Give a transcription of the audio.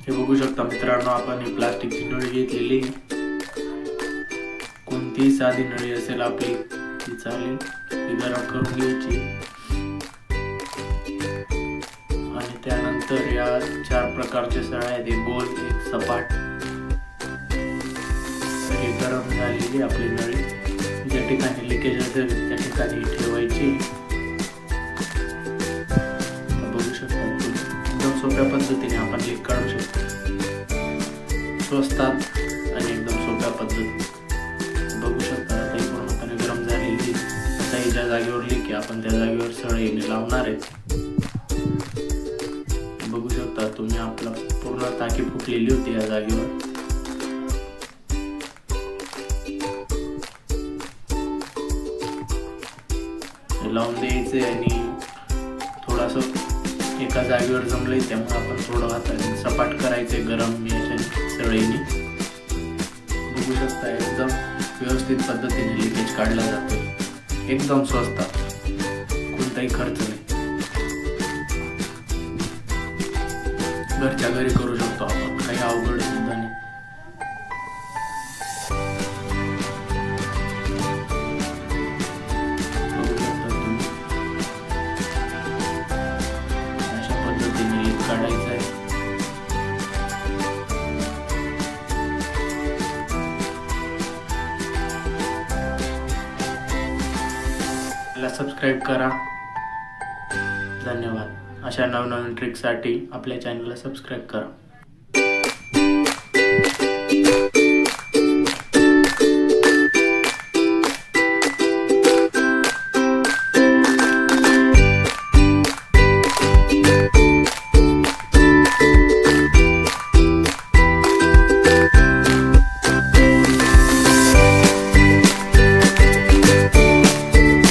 हे बघू शकता मित्रांनो, आपण ही प्लास्टिकची नळी घेतलेली. कोणतीही साधी नळी असेल आपली ती चालेल. ती गरम करून घ्यायची आणि त्यानंतर या 4 प्रकारचे सळ्या आहेत, एक गोल एक सपाट. तर ही गरम झालेली आपली नळी ज्या ठिकाणी लिकेज असेल त्या ठिकाणी ठेवायची. बघू शकता एकदम सोप्या पद्धतीने आपण लीक काढू शकतो. स्वस्तात आणि एकदम सोप्या पद्धतीने बघू शकता. आता ही पूर्णपणे गरम झालेली. आता ही ज्या जागेवर लीक आहे आपण त्या जागेवर सळईने लावणार आहे. बघू शकता तुम्ही, आपला पूर्ण टाकी फुटलेली होती या जागेवर. लावून द्यायचे आणि थोडासा एका जागेवर जमलंय त्यामुळे आपण थोडं हाताने सपाट करायचे गरम याच्या सळईने. बघू शकता एकदम व्यवस्थित पद्धतीने लिकेज काढला जातो. एकदम स्वस्तात, कोणताही खर्च नाही. घरच्या घरी करू शकतो आपण, काही अवघड सुद्धा नाही. काढायचं आहे. सबस्क्राईब करा. धन्यवाद. अशा नवनवीन ट्रिकसाठी आपल्या चॅनलला सबस्क्राईब करा.